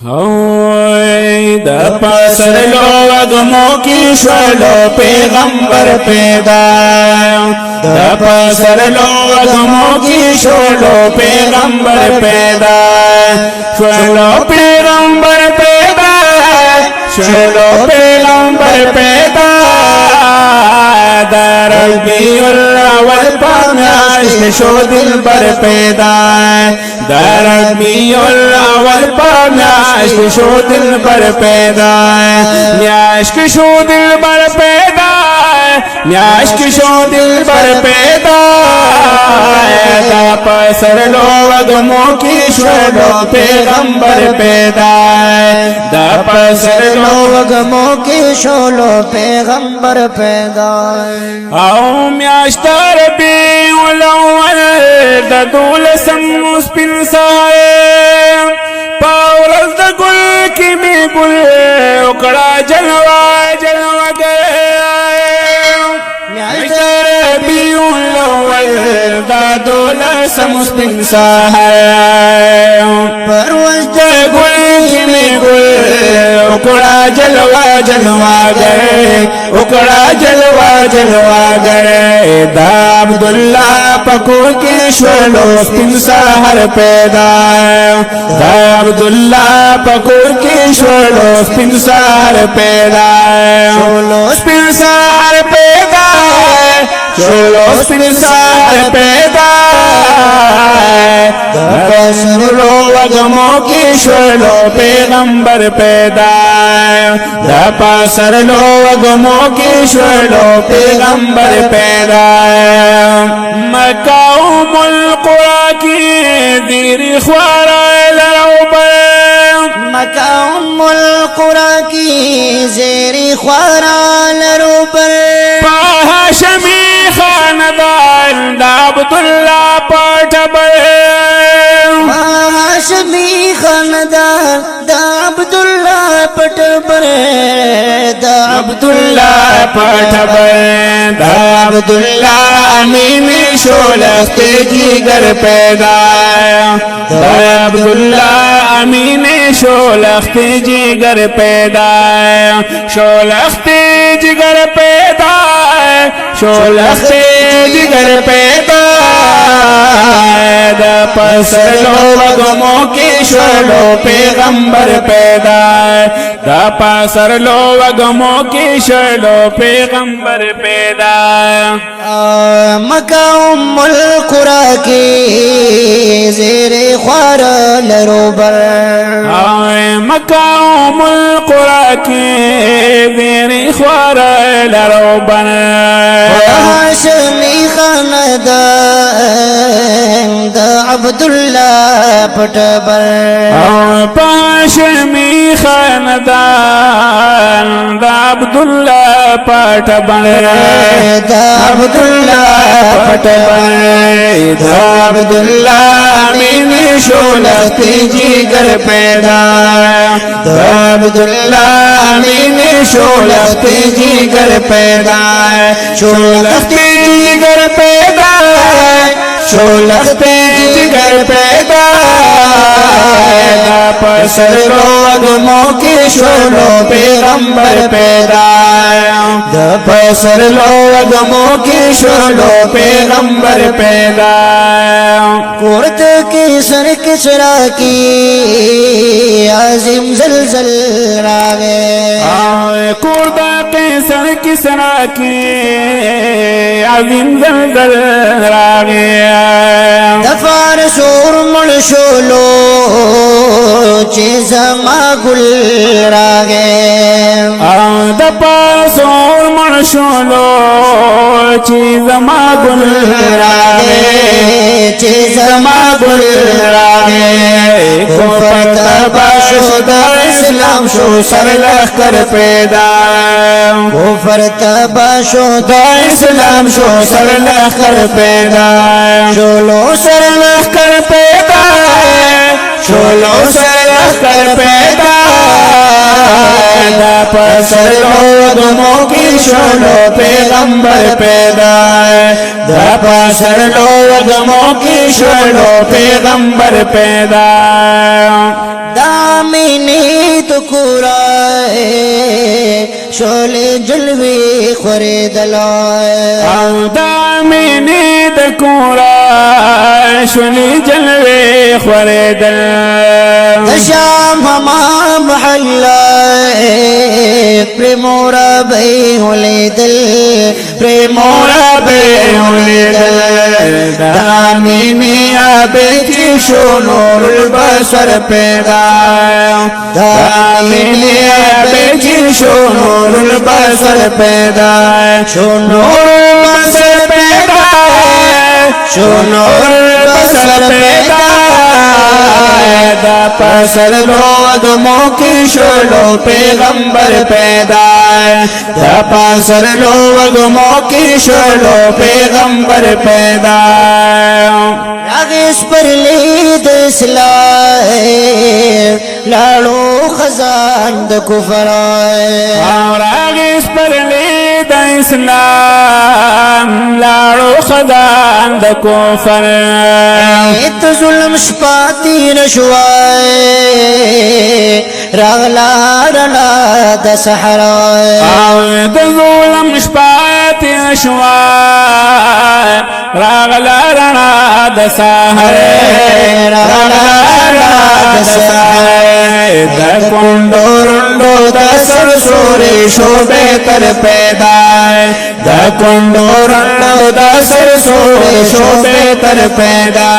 the पसर लोगमों की शोलो पैगंबर पैदा द पसर लोगमों की शोलो पैगंबर पैदा शोलो पैगंबर पैदा शोलो पैगंबर पैदा दरबियुल अव्वल पानाश शो दिल बर पैदा दरबियुल अव्वल पानाश शो दिल बर पैदा न्याश की शो दिल बर पैदा न्याश की शो दिल बर पैदा पसर लोगमों की शोलो पैगंबर पैदा द पसर लोगमों की शोलो पैगंबर पैदा आओ म्याश्तर बीउल अव्वल ददुल समुस पिंसाए पावरस द गुल की मी गुल उकड़ा जलवा जलवा गए म्याश्तर बीउल अव्वल ददुल समुस पिंसाए परवस द गुल की मी गुल उकड़ा जलवा जलवा गए उकड़ा जलवा जलवा गए दा अब्दुल्ला पकुर के शोलो पिंसाहर पैदा दा अब्दुल्ला पकुर के शोलो पिंसाहर पैदा शोलो पिंसाहर पैदा शोलो पिंसाहर पैदा पसर लोगमों की शोलो पैगंबर पैदा द पसर लोगमों की शोलो पैगंबर पैदा मक्का उम्मुल कुरा की दीरी ख्वारा लरौबर मक्का उम्मुल कुरा की ज़ेरी ख्वारा लरौबर हाशमी खानदान द अब्दुल्ला पाठबर हाशमी खानदान द अब्दुल्ला पटबर द अब्दुल्ला पाठबर द अब्दुल्ला अमीन शोलख्त जिगर पैदा द अब्दुल्ला अमीन शोलख्त जिगर पैदा शोलख्त जिगर पैदा शोलख्त जिगर पैदा द पसर लोगमों की शोलो पैगंबर पैदा द पसर लोगमों की शोलो पैगंबर पैदा मक्का उम्मुल कुरा की ज़ेरे ख्वारा लरौबर मक्का उम्मुल कुरा की ज़ेरे ख्वारा लरौबर हाशमी खानदान द अब्दुल्ला पटबर हाशमी खानदान द अब्दुल्ला पटबर द अब्दुल्ला पटबर द अब्दुल्ला अमीन शोलख्त जिगर पैदा द अब्दुल्ला अमीन शोलख्त जिगर पैदा शोलख्त जिगर पैदा शोलख्त जिगर पैदा पसर लोगमों की शोलो पैगंबर पैदा द पसर लोगमों की शोलो पैगंबर पैदा कुर्त की सर किसरा की आजिम जलजल रागे कुर्त के सर किसरा की आजिम जलजल रागे दफार शोर मुड़ शोलो चीज़मा गुल रागे दफार शोर मुड़ शोलो चीज़मा गुल रागे चीज़मा गुल रागे कुफर तबाशुदा इस्लाम शो सर लश्कर पैदा कुफर तबाशुदा इस्लाम शो सर लश्कर पैदा शोलो सर लश्कर पैदा शोलो सर लश्कर पैदा पसर लोगमों की शोलो पैगंबर पैदा دا پسر لو وگموں کی شولو پیغمبر پیدا دامینی تو کورائے شولے جلوی خوری دلائے او دامینی دکورا شولی جلوی خوریدل دشام ہما محلہ پریمورا بھئی ہولی دل پریمورا بے ہولیدل دامینی آبیتی شو نور البصر پیدا دامینی آبیتی شو نور البصر پیدا شو نور البصر پیدا شو نور البصر پیدا دا پسر لو وگموں کی شولو پیغمبر پیدا دا پسر لو وگموں کی شولو پیغمبر پیدا راغیس پر لید اسلام لالو خزان د کفر اور آگیس پر لید اسلام لارو خدان د کفر ایت ظلم شپاتی نشوائے راغلا رلا د صحرائے د ظلم شپاتی نشوائے راغلا رنا د سحر راغلا رنا د سحر د کندو رندو د سرسوری شوبے تر پیدا د کندو رندو د سرسوری شوبے تر پیدا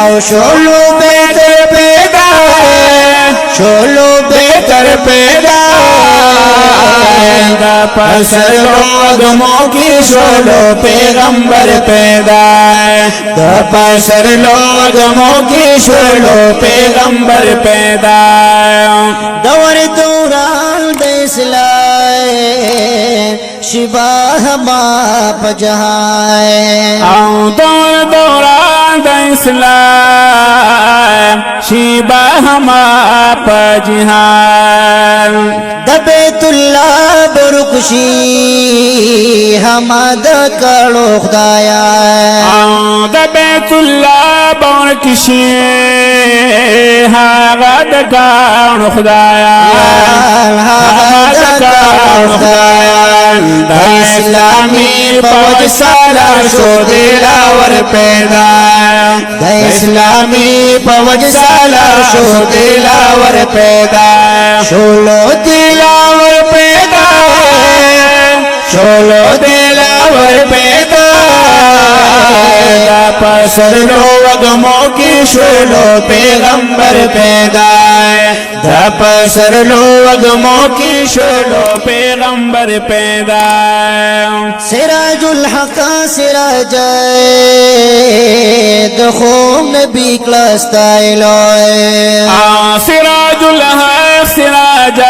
او شولو بہتر پیدا شولو بہتر پیدا دا پسر لوگموں کی شولو پیغمبر پیدا دا پسر لوگموں کی شولو پیغمبر پیدا دور دوران د اسلام شباہ ما پجہائے او دور دوران دا اسلام شیبہ ہما پجہان د بیت اللہ برکشی حمد کڑو خدایا او دا بیت اللہ بورکشی هاغا دا کان خدایا هاغا دا کان خدایا دا اسلامی فوج سالار شو دلاور پیدا دا اسلامی فوج سالار شو دلاور پیدا شولو دلاور پیدا شولو دلاور پیدا دا پسر لو وگموں کی شولو پیغمبر پیدا دا پسر لو وگموں کی شولو پیغمبر پیدا سراج الحق سراج دخوم نبی کلستائلوئے سراج الحق سراج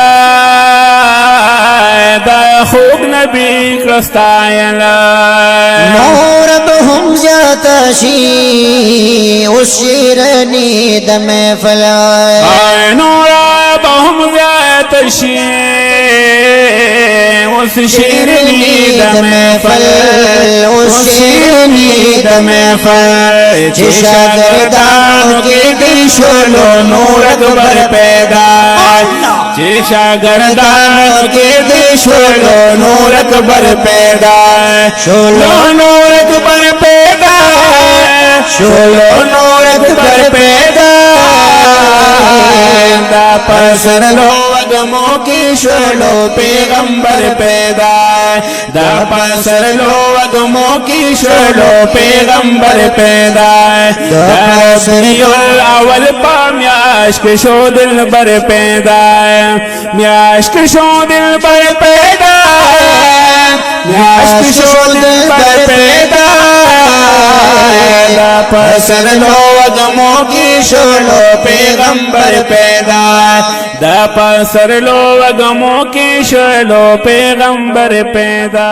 دا خوب نبی کرستائل نور بهم جاتشی اس شیرنی دم فلائے نور بهم جاتشی اس شیرنی دم فل اس شیرنی دم فل چشا گردان کی دی شولو نور اکبر پیدا چشا گردان کی دی شولو نور اکبر پیدا شولو نور اکبر پیدا شولو نور اکبر پیدا دا پسر لو وگموں کی شولو پیغمبر پیدا دا پسر لو وگموں کی شولو پیغمبر پیدا دا سریو الاول پا میاشک شو دل بر پیدا میاشک شو دل بر پیدا میاشک شو دل بر پیدا دا پسر لو وگموں کی شولو پیغمبر پیدا دا پسر لو وگموں کی شولو پیغمبر پیدا